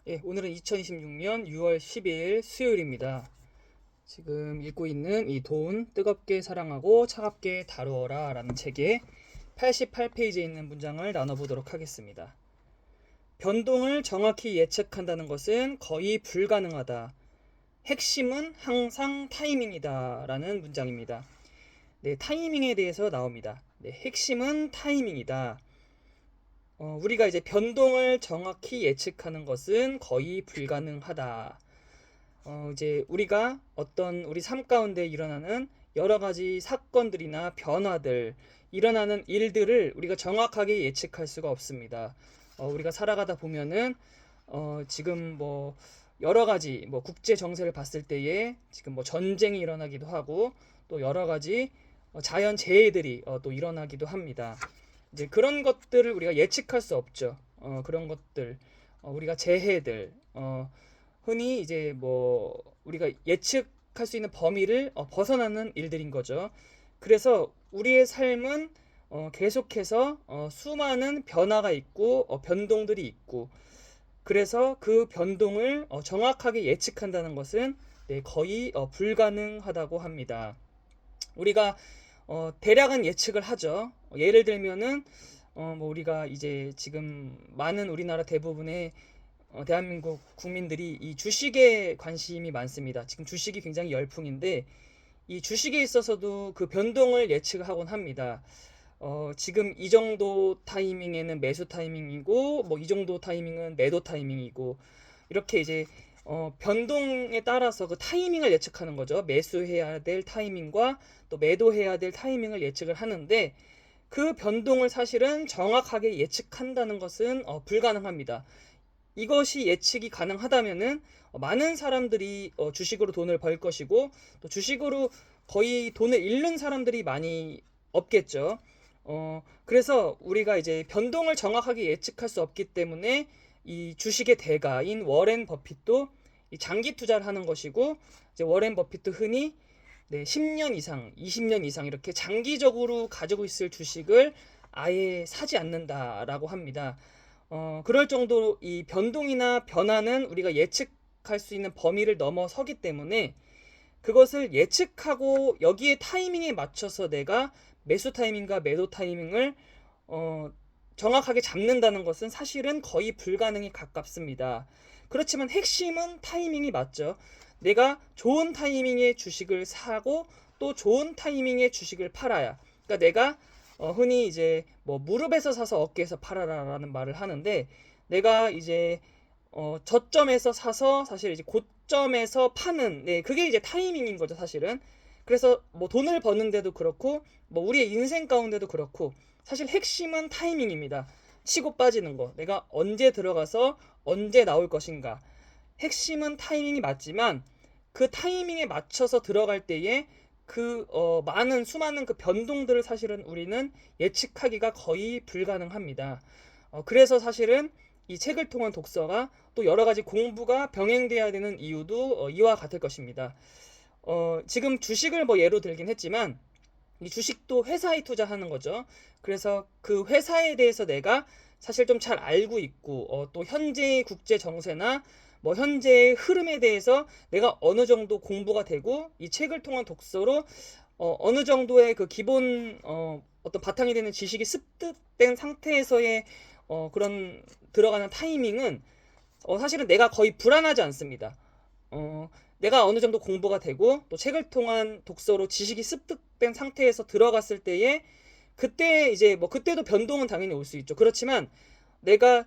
오늘은 2026년 6월 12일 수요일입니다. 지금 읽고 있는 이 돈 뜨겁게 사랑하고 차갑게 다루어라 라는 책의 88페이지에 있는 문장을 나눠보도록 하겠습니다. 변동을 정확히 예측한다는 것은 거의 불가능하다. 핵심은 항상 타이밍이다 라는 문장입니다. 타이밍에 대해서 나옵니다. 핵심은 타이밍이다. 우리가 이제 변동을 정확히 예측하는 것은 거의 불가능하다. 이제 우리가 어떤 우리 삶 가운데 일어나는 여러 가지 사건들이나 변화들, 일어나는 일들을 우리가 정확하게 예측할 수가 없습니다. 우리가 살아가다 보면은 지금 뭐 여러 가지 뭐 국제 정세를 봤을 때에 지금 뭐 전쟁이 일어나기도 하고 또 여러 가지 자연 재해들이 또 일어나기도 합니다. 이제 그런 것들을 우리가 예측할 수 없죠. 그런 것들, 우리가 재해들, 흔히 이제 뭐 우리가 예측할 수 있는 범위를 벗어나는 일들인 거죠. 그래서 우리의 삶은 계속해서 수많은 변화가 있고 변동들이 있고, 그래서 그 변동을 정확하게 예측한다는 것은 거의 불가능하다고 합니다. 우리가 대략은 예측을 하죠. 예를 들면은 뭐 우리가 이제 지금 많은 우리나라 대부분의 대한민국 국민들이 이 주식에 관심이 많습니다. 지금 주식이 굉장히 열풍인데 이 주식에 있어서도 그 변동을 예측하곤 합니다. 지금 이 정도 타이밍에는 매수 타이밍이고 뭐 이 정도 타이밍은 매도 타이밍이고 이렇게 이제 변동에 따라서 그 타이밍을 예측하는 거죠. 매수해야 될 타이밍과 또 매도해야 될 타이밍을 예측을 하는데 그 변동을 사실은 정확하게 예측한다는 것은 불가능합니다. 이것이 예측이 가능하다면은 많은 사람들이 주식으로 돈을 벌 것이고 또 주식으로 거의 돈을 잃는 사람들이 많이 없겠죠. 그래서 우리가 이제 변동을 정확하게 예측할 수 없기 때문에 이 주식의 대가인 워렌 버핏도 이 장기 투자를 하는 것이고, 이제 워렌 버핏도 흔히 10년 이상, 20년 이상 이렇게 장기적으로 가지고 있을 주식을 아예 사지 않는다라고 합니다. 그럴 정도로 이 변동이나 변화는 우리가 예측할 수 있는 범위를 넘어서기 때문에 그것을 예측하고 여기에 타이밍에 맞춰서 내가 매수 타이밍과 매도 타이밍을 정확하게 잡는다는 것은 사실은 거의 불가능에 가깝습니다. 그렇지만 핵심은 타이밍이 맞죠. 내가 좋은 타이밍에 주식을 사고 또 좋은 타이밍에 주식을 팔아야. 그러니까 내가 흔히 이제 뭐 무릎에서 사서 어깨에서 팔아라라는 말을 하는데, 내가 이제 저점에서 사서 사실 이제 고점에서 파는, 그게 이제 타이밍인 거죠, 사실은. 그래서 뭐 돈을 버는데도 그렇고 뭐 우리의 인생 가운데도 그렇고 사실 핵심은 타이밍입니다. 치고 빠지는 거, 내가 언제 들어가서 언제 나올 것인가. 핵심은 타이밍이 맞지만 그 타이밍에 맞춰서 들어갈 때에 그 많은 수많은 그 변동들을 사실은 우리는 예측하기가 거의 불가능합니다. 그래서 사실은 이 책을 통한 독서가 또 여러 가지 공부가 병행돼야 되는 이유도 이와 같을 것입니다. 지금 주식을 뭐 예로 들긴 했지만 이 주식도 회사에 투자하는 거죠. 그래서 그 회사에 대해서 내가 사실 좀 잘 알고 있고 또 현재의 국제 정세나 뭐 현재의 흐름에 대해서 내가 어느 정도 공부가 되고 이 책을 통한 독서로 어느 정도의 그 기본 어떤 바탕이 되는 지식이 습득된 상태에서의 그런 들어가는 타이밍은 사실은 내가 거의 불안하지 않습니다. 내가 어느 정도 공부가 되고 또 책을 통한 독서로 지식이 습득된 상태에서 들어갔을 때에 그때 이제 뭐 그때도 변동은 당연히 올 수 있죠. 그렇지만 내가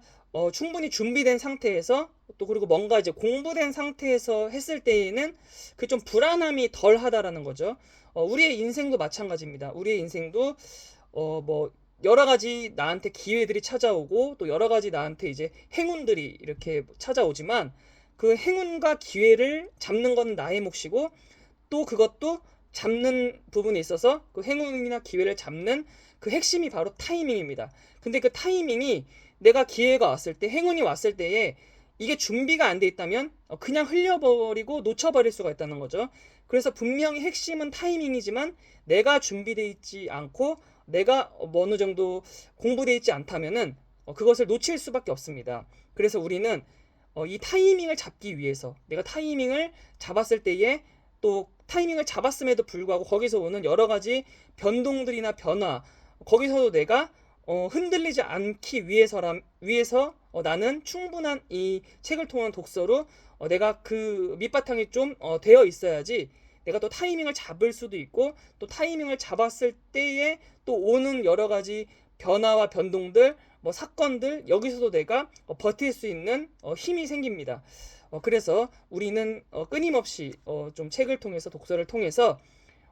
충분히 준비된 상태에서 또 그리고 뭔가 이제 공부된 상태에서 했을 때에는 그 좀 불안함이 덜 하다라는 거죠. 우리의 인생도 마찬가지입니다. 우리의 인생도 뭐 여러 가지 나한테 기회들이 찾아오고 또 여러 가지 나한테 이제 행운들이 이렇게 찾아오지만 그 행운과 기회를 잡는 건 나의 몫이고 또 그것도 잡는 부분에 있어서 그 행운이나 기회를 잡는 그 핵심이 바로 타이밍입니다. 근데 그 타이밍이 내가 기회가 왔을 때, 행운이 왔을 때에 이게 준비가 안 돼 있다면 그냥 흘려버리고 놓쳐버릴 수가 있다는 거죠. 그래서 분명히 핵심은 타이밍이지만 내가 준비되어 있지 않고 내가 뭐 어느 정도 공부되어 있지 않다면은 그것을 놓칠 수밖에 없습니다. 그래서 우리는 이 타이밍을 잡기 위해서 내가 타이밍을 잡았을 때에 또 타이밍을 잡았음에도 불구하고 거기서 오는 여러 가지 변동들이나 변화, 거기서도 내가 흔들리지 않기 위해서 나는 충분한 이 책을 통한 독서로 내가 그 밑바탕이 좀 되어 있어야지 내가 또 타이밍을 잡을 수도 있고 또 타이밍을 잡았을 때에 또 오는 여러 가지 변화와 변동들, 뭐 사건들 여기서도 내가 버틸 수 있는 힘이 생깁니다. 그래서 우리는 끊임없이 좀 책을 통해서 독서를 통해서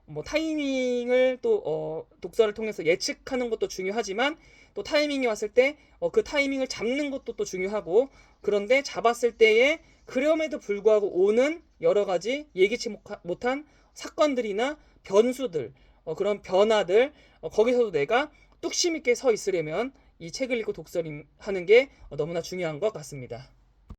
뭐 타이밍을 또 독서를 통해서 예측하는 것도 중요하지만 또 타이밍이 왔을 때 그 타이밍을 잡는 것도 또 중요하고 그런데 잡았을 때에 그럼에도 불구하고 오는 여러 가지 예기치 못한 사건들이나 변수들 그런 변화들 거기서도 내가 뚝심 있게 서 있으려면 이 책을 읽고 독서를 하는 게 너무나 중요한 것 같습니다.